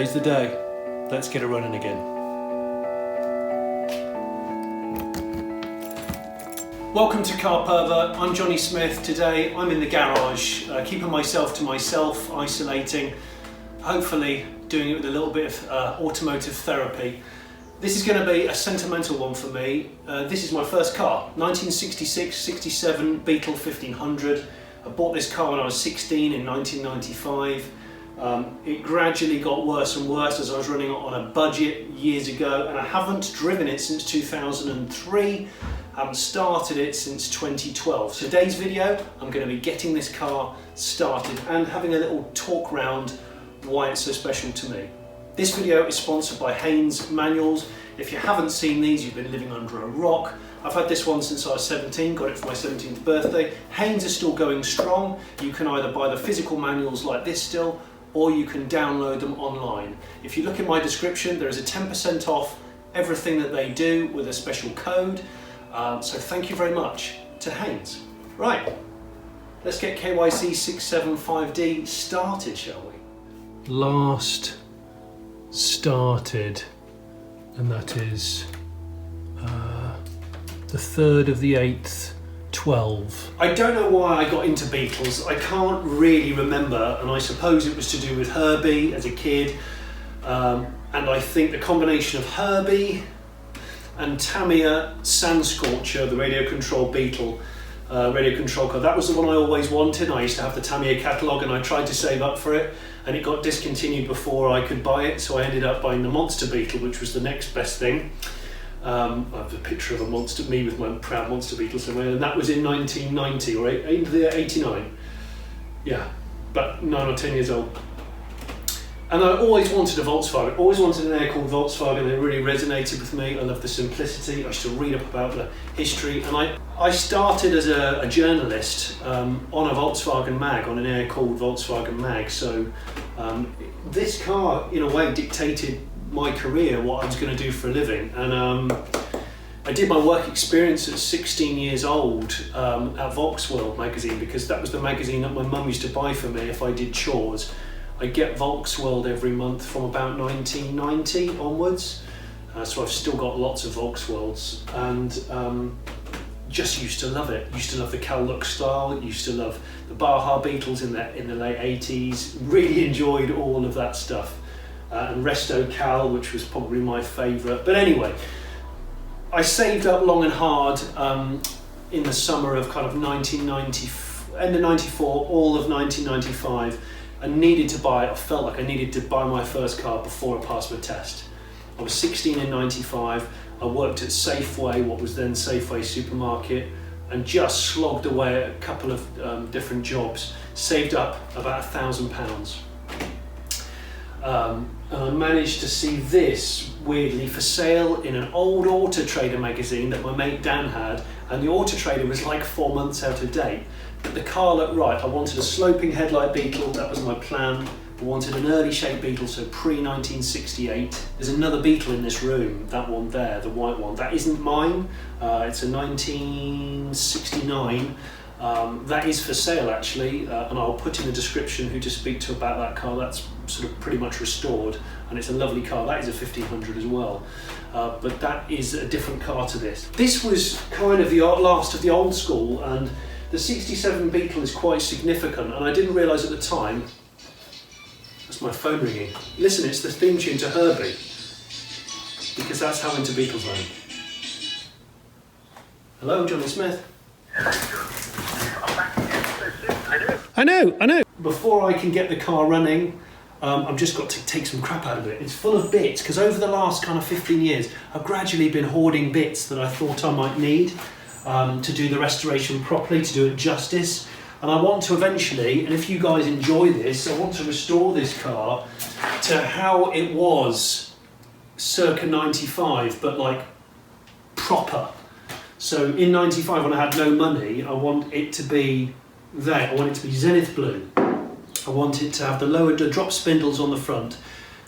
Today's the day. Let's get her running again. Welcome to Car Pervert. I'm Jonny Smith. Today I'm in the garage, keeping myself to myself, isolating, hopefully doing it with a little bit of automotive therapy. This is going to be a sentimental one for me. This is my first car, 1966-67 Beetle 1500. I bought this car when I was 16 in 1995. It gradually got worse and worse as I was running it on a budget years ago, and I haven't driven it since 2003. Haven't started it since 2012. So today's video, I'm going to be getting this car started and having a little talk round why it's so special to me. This video is sponsored by Haynes Manuals. If you haven't seen these, you've been living under a rock. I've had this one since I was 17, got it for my 17th birthday. Haynes is still going strong. You can either buy the physical manuals like this still, or you can download them online. If you look in my description, there is a 10% off everything that they do with a special code. So thank you very much to Haynes. Right, let's get KYC 675D started, shall we? Last started, and that is the 3rd of the 8th, 12. I don't know why I got into Beetles. I can't really remember, and I suppose it was to do with Herbie as a kid. And I think the combination of Herbie and Tamiya Sandscorcher, the radio control Beetle, radio control car, that was the one I always wanted. I used to have the Tamiya catalogue and I tried to save up for it, and it got discontinued before I could buy it, so I ended up buying the Monster Beetle, which was the next best thing. I have a picture of me with my proud Monster Beetle somewhere, and that was in 1990 or 89. Yeah, about 9 or 10 years old. And I always wanted a Volkswagen, always wanted an air-cooled Volkswagen. It really resonated with me. I love the simplicity. I used to read up about the history, and I started as a journalist on a Volkswagen mag, on an air-cooled Volkswagen mag. So this car, in a way, dictated my career, what I was going to do for a living. And I did my work experience at 16 years old at Volkswagen magazine, because that was the magazine that my mum used to buy for me if I did chores. I get Volkswagen every month from about 1990 onwards, so I've still got lots of Volkswagens, and just used to love it. Used to love the Cal look style, used to love the Baja Beetles in the late 80s, really enjoyed all of that stuff. And Resto Cal, which was probably my favourite. But anyway, I saved up long and hard in the summer of kind of 1990, end of 94, all of 1995. I needed to buy, I felt like I needed to buy my first car before I passed my test. I was 16 in 95, I worked at Safeway, what was then Safeway supermarket, and just slogged away at a couple of different jobs, saved up about £1,000. And I managed to see this, weirdly, for sale in an old Auto Trader magazine that my mate Dan had, and the Auto Trader was like 4 months out of date. But the car looked right. I wanted a sloping headlight Beetle, that was my plan. I wanted an early shape Beetle, so pre-1968. There's another Beetle in this room, that one there, the white one. That isn't mine, it's a 1969. That is for sale actually, and I'll put in the description who to speak to about that car. That's sort of pretty much restored, and it's a lovely car. That is a 1500 as well, but that is a different car to this. This was kind of the last of the old school, and the 67 Beetle is quite significant, and I didn't realise at the time. That's my phone ringing. Listen, it's the theme tune to Herbie, because that's how into Beetles I am. Hello, Jonny Smith. I know. Before I can get the car running, I've just got to take some crap out of it. It's full of bits, because over the last kind of 15 years, I've gradually been hoarding bits that I thought I might need to do the restoration properly, to do it justice. And I want to eventually, and if you guys enjoy this, I want to restore this car to how it was circa 95, but like proper. So in 95, when I had no money, I want it to be there. I want it to be Zenith Blue. I want it to have the drop spindles on the front.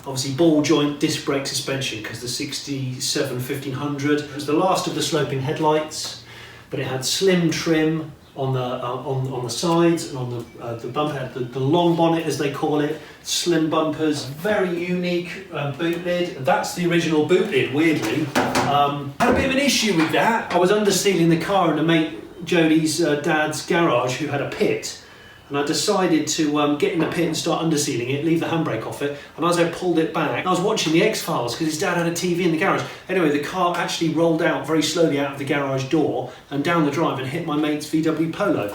Obviously ball joint disc brake suspension, because the 67 1500 was the last of the sloping headlights, but it had slim trim on the sides and on the bumper head, the long bonnet as they call it, slim bumpers, very unique boot lid. That's the original boot lid, weirdly. Had a bit of an issue with that. I was undersealing the car in a mate Jodie's dad's garage who had a pit, and I decided to get in the pit and start undersealing it, leave the handbrake off it, and as I pulled it back, I was watching the X-Files because his dad had a TV in the garage. Anyway, the car actually rolled out very slowly out of the garage door and down the drive and hit my mate's VW Polo.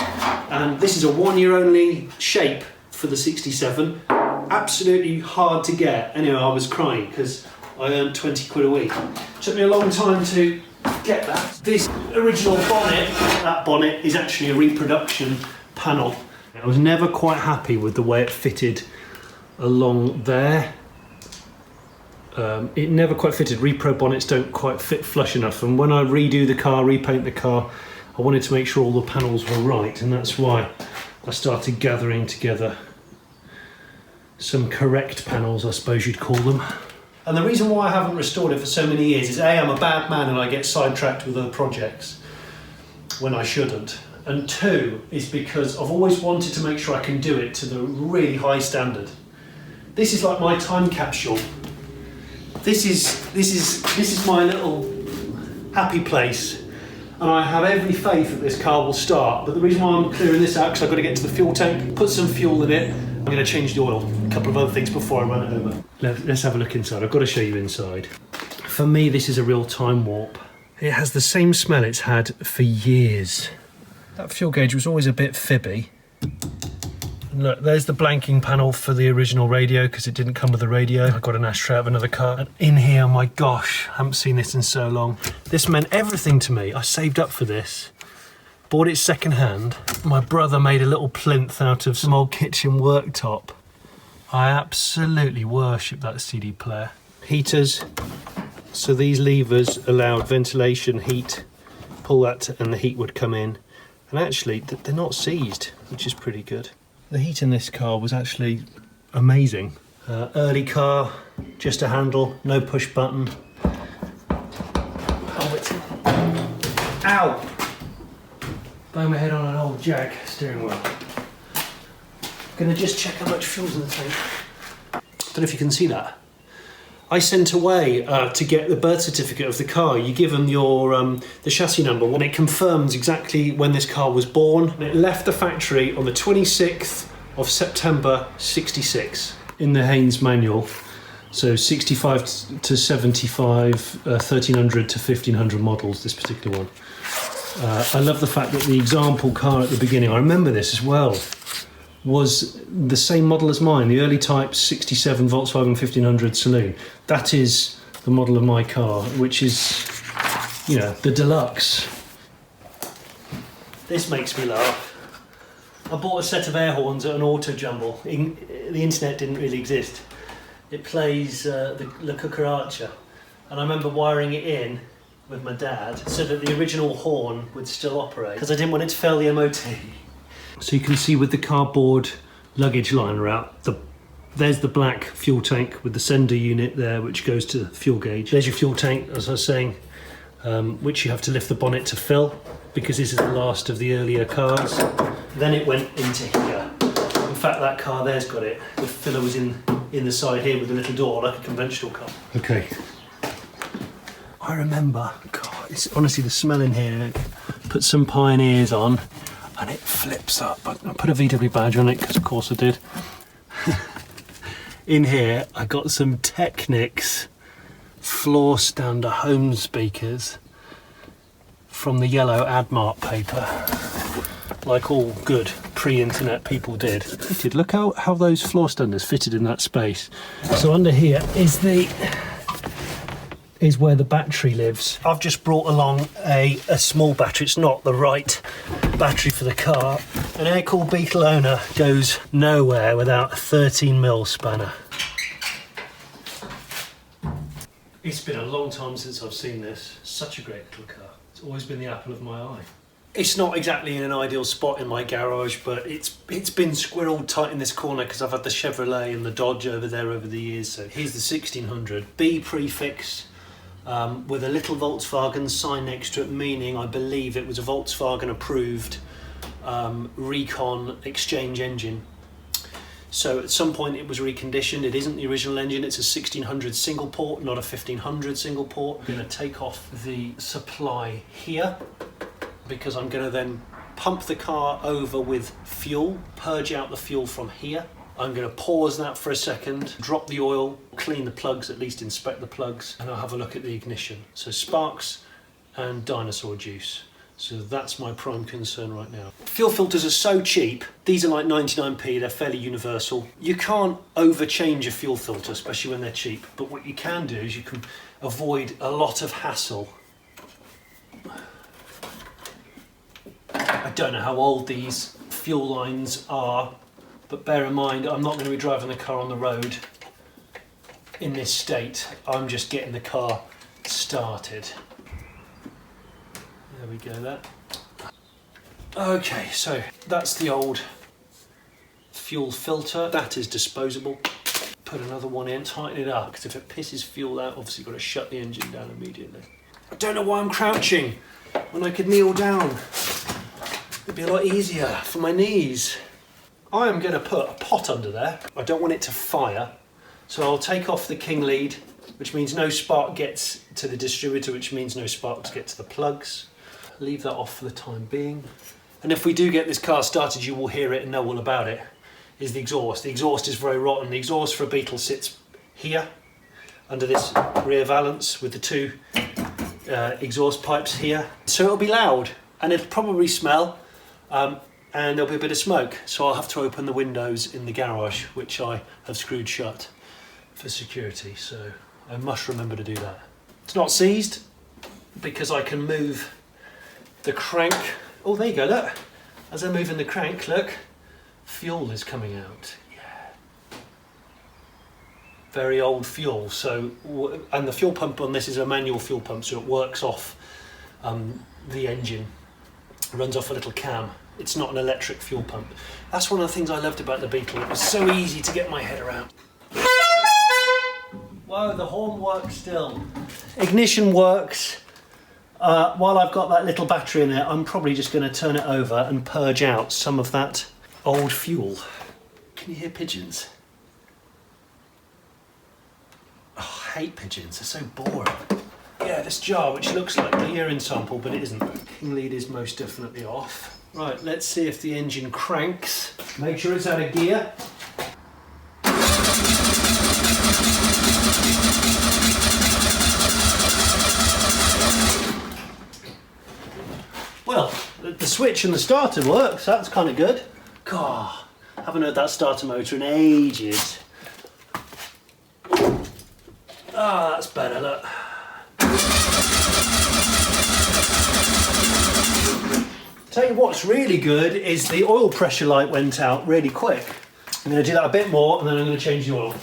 And this is a 1 year only shape for the 67. Absolutely hard to get. Anyway, I was crying because I earned 20 quid a week. Took me a long time to get that. This original bonnet, that bonnet is actually a reproduction panel. I was never quite happy with the way it fitted along there. It never quite fitted. Repro bonnets don't quite fit flush enough, and when I redo the car, repaint the car, I wanted to make sure all the panels were right, and that's why I started gathering together some correct panels, I suppose you'd call them. And the reason why I haven't restored it for so many years is A, I'm a bad man and I get sidetracked with other projects when I shouldn't. And two is because I've always wanted to make sure I can do it to the really high standard. This is like my time capsule. This is my little happy place, and I have every faith that this car will start. But the reason why I'm clearing this out, because I've got to get to the fuel tank, put some fuel in it. I'm going to change the oil, a couple of other things before I run it over. Let's have a look inside. I've got to show you inside. For me, this is a real time warp. It has the same smell it's had for years. That fuel gauge was always a bit fibby. And look, there's the blanking panel for the original radio because it didn't come with the radio. I got an ashtray out of another car. And in here, my gosh, I haven't seen this in so long. This meant everything to me. I saved up for this, bought it second hand. My brother made a little plinth out of some old kitchen worktop. I absolutely worship that CD player. Heaters. So these levers allowed ventilation, heat, pull that and the heat would come in. And actually, they're not seized, which is pretty good. The heat in this car was actually amazing. Early car, just a handle, no push button. Oh, it's... Ow! Bang my head on an old Jag steering wheel. Gonna just check how much fuel's in the tank. Don't know if you can see that. I sent away to get the birth certificate of the car. You give them your the chassis number, and it confirms exactly when this car was born. And it left the factory on the 26th of September 66 in the Haynes manual. So 65 to 75, 1300 to 1500 models, this particular one. I love the fact that the example car at the beginning, I remember this as well, was the same model as mine, the early type 67 Volkswagen 1500 Saloon. That is the model of my car, which is, you know, the deluxe. This makes me laugh. I bought a set of air horns at an auto jumble. The internet didn't really exist. It plays the Cucaracha, and I remember wiring it in with my dad so that the original horn would still operate because I didn't want it to fail the MOT. So you can see with the cardboard luggage liner out, there's the black fuel tank with the sender unit there, which goes to the fuel gauge. There's your fuel tank, as I was saying, which you have to lift the bonnet to fill because this is the last of the earlier cars. Then it went into here. In fact, that car there's got it. The filler was in the side here with a little door, like a conventional car. Okay. I remember, God, it's honestly the smell in here. Put some Pioneers on, and it flips up. I put a VW badge on it because of course I did. In here I got some Technics floor stander home speakers from the yellow Admart paper, like all good pre-internet people did. Look how those floor standers fitted in that space. So under here is where the battery lives. I've just brought along a small battery. It's not the right battery for the car. An air-cooled Beetle owner goes nowhere without a 13mm spanner. It's been a long time since I've seen this. Such a great little car. It's always been the apple of my eye. It's not exactly in an ideal spot in my garage, but it's been squirreled tight in this corner because I've had the Chevrolet and the Dodge over there over the years. So here's the 1600 B prefix. With a little Volkswagen sign next to it, meaning I believe it was a Volkswagen approved recon exchange engine. So at some point it was reconditioned. It isn't the original engine, it's a 1600 single port, not a 1500 single port. I'm going to take off the supply here because I'm going to then pump the car over with fuel, purge out the fuel from here. I'm going to pause that for a second, drop the oil, clean the plugs, at least inspect the plugs, and I'll have a look at the ignition. So sparks and dinosaur juice. So that's my prime concern right now. Fuel filters are so cheap. These are like 99p, they're fairly universal. You can't overchange a fuel filter, especially when they're cheap. But what you can do is you can avoid a lot of hassle. I don't know how old these fuel lines are, but bear in mind, I'm not going to be driving the car on the road in this state. I'm just getting the car started. There we go, that. Okay, so that's the old fuel filter. That is disposable. Put another one in, tighten it up, because if it pisses fuel out, obviously you've got to shut the engine down immediately. I don't know why I'm crouching when I could kneel down. It'd be a lot easier for my knees. I am going to put a pot under there. I don't want it to fire, so I'll take off the king lead, which means no spark gets to the distributor, which means no sparks get to the plugs. Leave that off for the time being. And if we do get this car started, you will hear it and know all about it, is the exhaust. The exhaust is very rotten. The exhaust for a Beetle sits here, under this rear valance with the two exhaust pipes here. So it'll be loud and it'll probably smell and there'll be a bit of smoke. So I'll have to open the windows in the garage, which I have screwed shut for security. So I must remember to do that. It's not seized because I can move the crank. Oh, there you go, look. As I'm moving the crank, look, fuel is coming out. Yeah. Very old fuel. So, and the fuel pump on this is a manual fuel pump, so it works off the engine. It runs off a little cam. It's not an electric fuel pump. That's one of the things I loved about the Beetle. It was so easy to get my head around. Whoa, the horn works still. Ignition works. While I've got that little battery in it, I'm probably just going to turn it over and purge out some of that old fuel. Can you hear pigeons? Oh, I hate pigeons, they're so boring. Yeah, this jar, which looks like the urine sample, but it isn't. King lead is most definitely off. Right, let's see if the engine cranks. Make sure it's out of gear. Well, the switch and the starter works, that's kind of good. God, haven't heard that starter motor in ages. Ah, that's better, look. Tell you what's really good is the oil pressure light went out really quick. I'm going to do that a bit more and then I'm going to change the oil.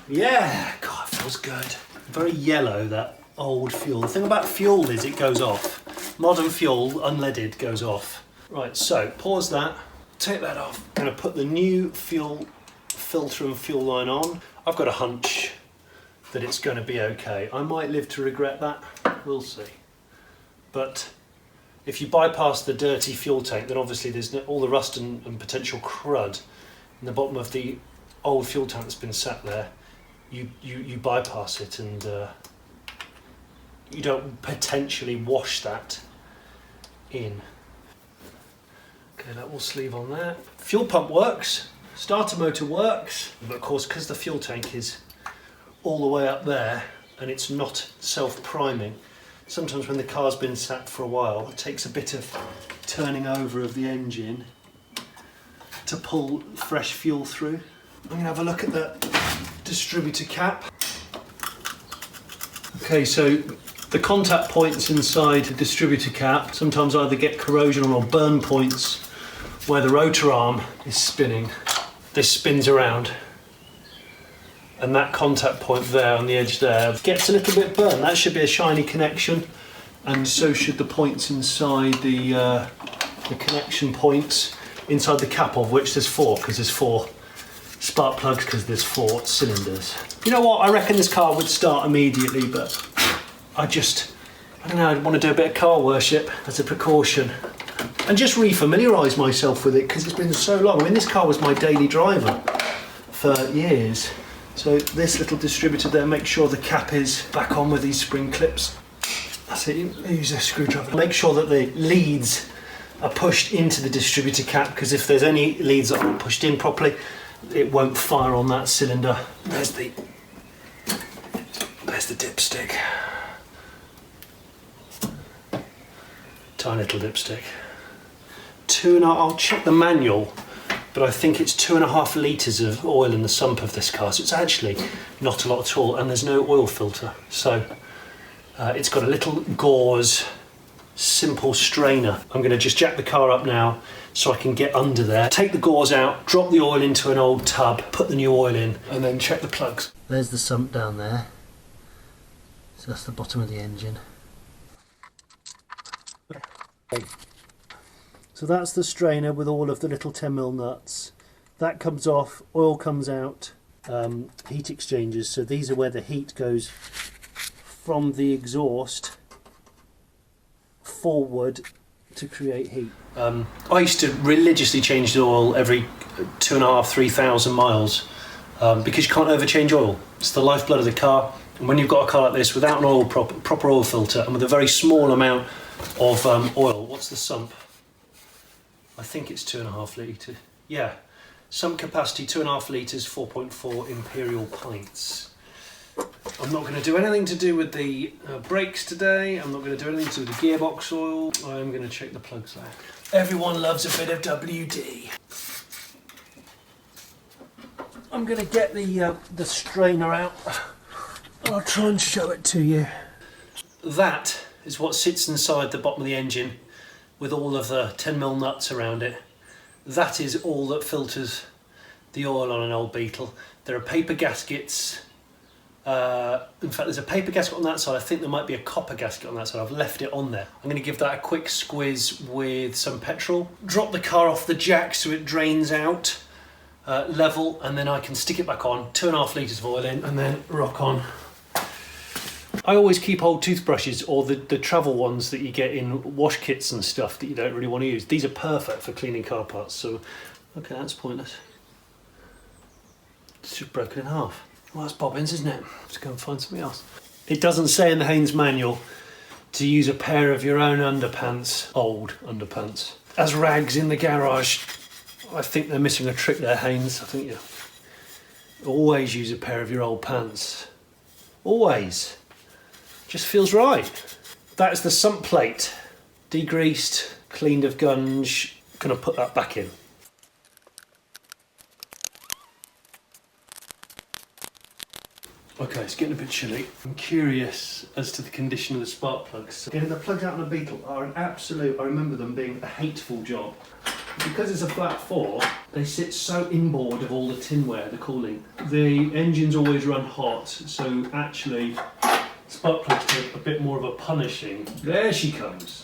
Yeah, God, it feels good. Very yellow, that old fuel. The thing about fuel is it goes off. Modern fuel, unleaded, goes off. Right, so pause that, take that off. I'm going to put the new fuel filter and fuel line on. I've got a hunch that it's going to be okay. I might live to regret that, we'll see. But if you bypass the dirty fuel tank, then obviously there's all the rust and potential crud in the bottom of the old fuel tank that's been sat there. You bypass it and you don't potentially wash that in. Okay, that will sleeve on there. Fuel pump works, starter motor works, but of course because the fuel tank is all the way up there and it's not self-priming, sometimes when the car's been sat for a while, it takes a bit of turning over of the engine to pull fresh fuel through. I'm going to have a look at the distributor cap. Okay, so the contact points inside the distributor cap sometimes either get corrosion or burn points where the rotor arm is spinning. This spins around and that contact point there on the edge there gets a little bit burned. That should be a shiny connection, and so should the points inside the connection points inside the cap, of which there's 4, because there's 4 spark plugs, because there's 4 cylinders. You know what, I reckon this car would start immediately, but I I don't know, I want to do a bit of car worship as a precaution. And just re-familiarise myself with it, because it's been so long. I mean, this car was my daily driver for years. So this little distributor there, make sure the cap is back on with these spring clips. That's it, use a screwdriver. Make sure that the leads are pushed into the distributor cap, because if there's any leads that aren't pushed in properly, it won't fire on that cylinder. There's the dipstick. Tiny little dipstick. I'll check the manual, but I think it's 2.5 litres of oil in the sump of this car, so it's actually not a lot at all, and there's no oil filter. So it's got a little gauze simple strainer. I'm going to just jack the car up now so I can get under there, take the gauze out, drop the oil into an old tub, put the new oil in, and then check the plugs. There's the sump down there, so that's the bottom of the engine. So that's the strainer with all of the little 10mm nuts. That comes off, oil comes out, heat exchangers. So these are where the heat goes from the exhaust forward to create heat. I used to religiously change the oil every 2,500–3,000 miles because you can't ever change oil. It's the lifeblood of the car. And when you've got a car like this without an proper oil filter and with a very small amount of oil, what's the sump? I think it's 2.5 litres. Yeah, sump capacity 2.5 litres, 4.4 imperial pints. I'm not going to do anything to do with the brakes today. I'm not going to do anything to do with the gearbox oil. I am going to check the plugs there. Everyone loves a bit of WD. I'm going to get the strainer out. I'll try and show it to you. That is what sits inside the bottom of the engine with all of the 10mm nuts around it. That is all that filters the oil on an old Beetle. There are paper gaskets. In fact, there's a paper gasket on that side. I think there might be a copper gasket on that side. I've left it on there. I'm going to give that a quick squiz with some petrol. Drop the car off the jack so it drains out level, and then I can stick it back on, 2.5 litres of oil in, and then rock on. I always keep old toothbrushes or the travel ones that you get in wash kits and stuff that you don't really want to use. These are perfect for cleaning car parts. So, okay, that's pointless. It's just broken in half. Well, that's bobbins, isn't it? Let's go and find something else. It doesn't say in the Haynes manual to use a pair of your own underpants, old underpants, as rags in the garage. I think they're missing a trick there, Haynes. I think you always use a pair of your old pants. Always. Just feels right. That is the sump plate. Degreased, cleaned of gunge. Gonna put that back in. Okay, it's getting a bit chilly. I'm curious as to the condition of the spark plugs. Getting the plugs out on a Beetle are an absolute, I remember them being a hateful job. Because it's a flat 4, they sit so inboard of all the tinware, the cooling. The engines always run hot, so actually spark plugs take a bit more of a punishing. There she comes.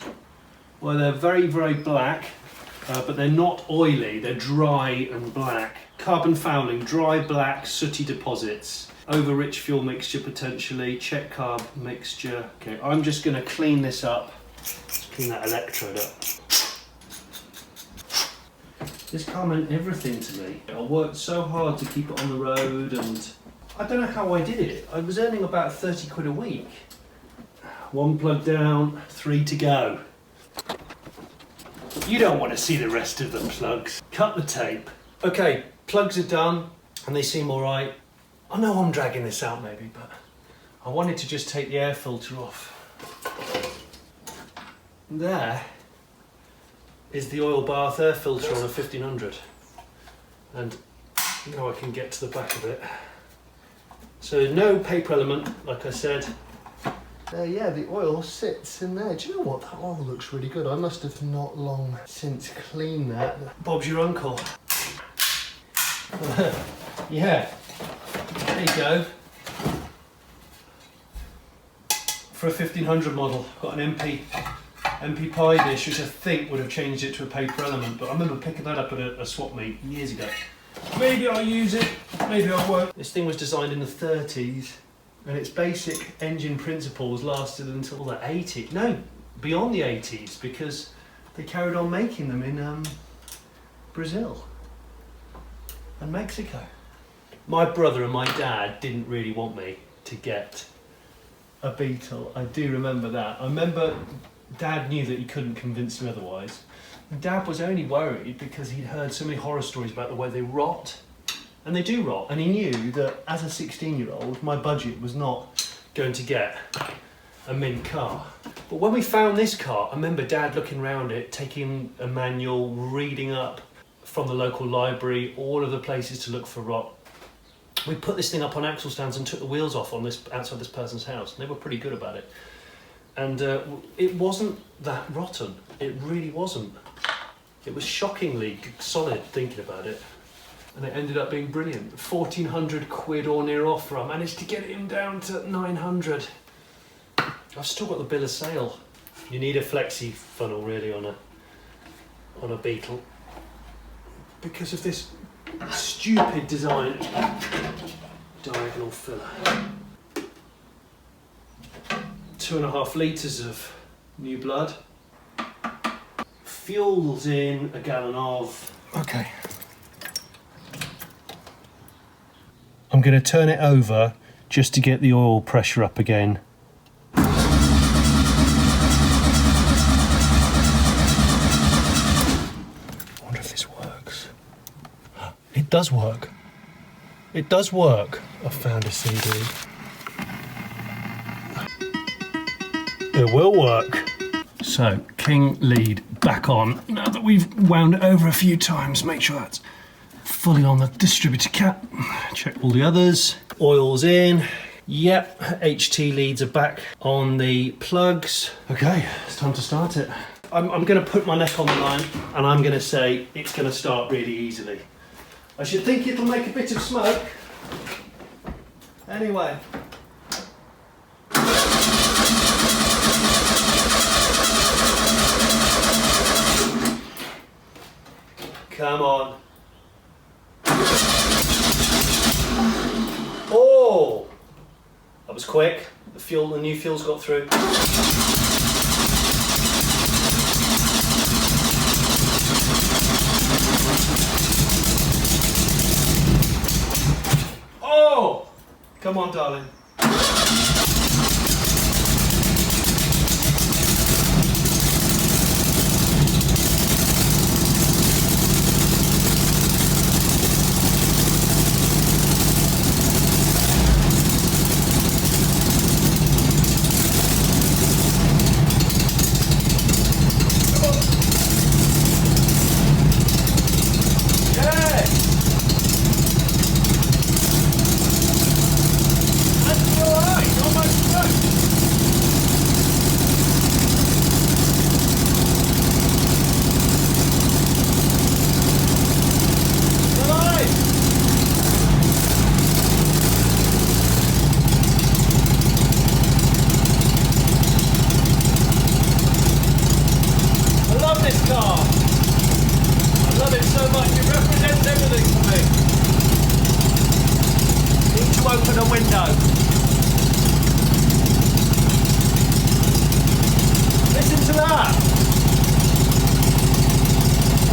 Well, they're very, very black, but they're not oily, they're dry and black. Carbon fouling, dry, black, sooty deposits. Over rich fuel mixture potentially, check carb mixture. Okay, I'm just going to clean this up. Let's clean that electrode up. This car meant everything to me. I worked so hard to keep it on the road, and I don't know how I did it. I was earning about 30 quid a week. 1 plug down, 3 to go. You don't want to see the rest of the plugs. Cut the tape. Okay, plugs are done, and they seem all right. I know I'm dragging this out maybe, but I wanted to just take the air filter off. There is the oil bath air filter on a 1500, and now I can get to the back of it. So no paper element, like I said. Yeah, the oil sits in there. Do you know what? That oil looks really good. I must have not long since cleaned that. Bob's your uncle. Yeah. There you go. For a 1500 model, got an MP Pie dish, which I think would have changed it to a paper element, but I remember picking that up at a swap meet years ago. Maybe I'll use it, maybe I won't. This thing was designed in the 30s, And its basic engine principles lasted until the 80s. No, beyond the 80s, because they carried on making them in Brazil and Mexico. My brother and my dad didn't really want me to get a Beetle. I do remember that. I remember Dad knew that he couldn't convince me otherwise. And Dad was only worried because he'd heard so many horror stories about the way they rot. And they do rot. And he knew that as a 16-year-old, my budget was not going to get a mint car. But when we found this car, I remember Dad looking around it, taking a manual, reading up from the local library, all of the places to look for rot. We put this thing up on axle stands and took the wheels off on this outside this person's house. And they were pretty good about it. And it wasn't that rotten. It really wasn't. It was shockingly solid thinking about it. And it ended up being brilliant. 1,400 quid or near offer. I managed to get him down to 900. I've still got the bill of sale. You need a flexi funnel really on a Beetle because of this stupid design. Diagonal filler. 2.5 litres of new blood. Fuel's in a gallon of. Okay. I'm going to turn it over just to get the oil pressure up again. I wonder if this works. It does work. It does work. I found a CD. It will work. So, King lead back on. Now that we've wound it over a few times, make sure that's fully on the distributor cap. Check all the others. Oil's in. Yep, HT leads are back on the plugs. Okay, it's time to start it. I'm going to put my neck on the line and I'm going to say it's going to start really easily. I should think it'll make a bit of smoke. Anyway. Come on. Oh! That was quick. The new fuel's got through. Oh! Come on, darling. Open a window. Listen to that.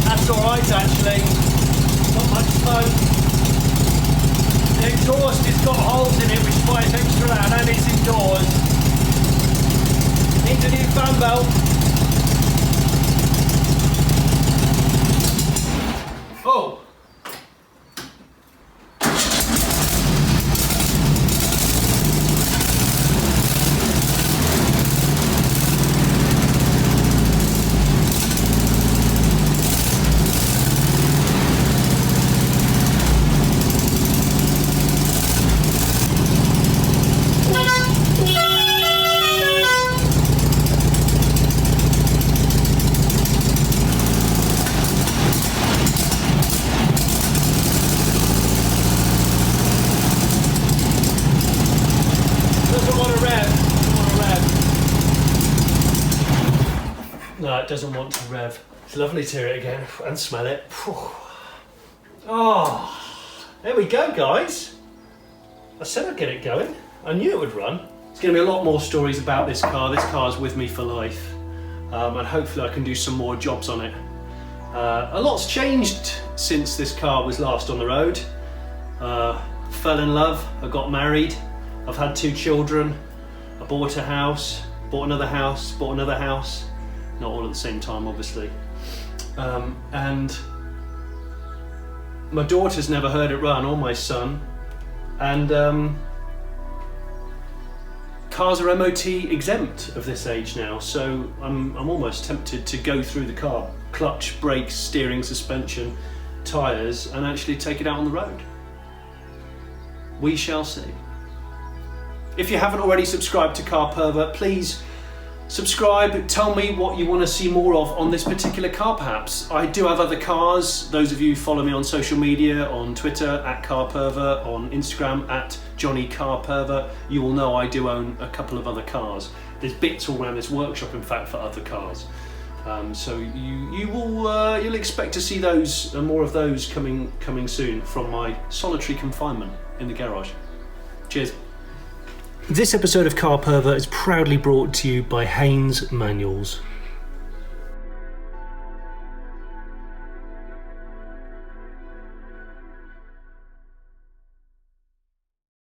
That's alright actually. Not much smoke. The exhaust has got holes in it which is why it's extra loud and it's indoors. Needs a new fan belt. Oh! No, it doesn't want to rev. It's lovely to hear it again and smell it. Oh, there we go, guys. I said I'd get it going. I knew it would run. There's going to be a lot more stories about this car. This car's with me for life, and hopefully I can do some more jobs on it. A lot's changed since this car was last on the road. Fell in love, I got married, I've had 2 children, I bought a house, bought another house, bought another house. Not all at the same time, obviously. And my daughter's never heard it run, or my son. And cars are MOT exempt of this age now, so I'm almost tempted to go through the car, clutch, brakes, steering, suspension, tyres, and actually take it out on the road. We shall see. If you haven't already subscribed to Car Pervert, please subscribe. Tell me what you want to see more of on this particular car perhaps. I do have other cars. Those of you who follow me on social media, on Twitter @CarPervert, on Instagram @JohnnyCarPervert, you will know I do own a couple of other cars. There's bits all around this workshop, in fact, for other cars. So you'll expect to see those, more of those coming soon from my solitary confinement in the garage. Cheers. This episode of Car Pervert is proudly brought to you by Haynes Manuals.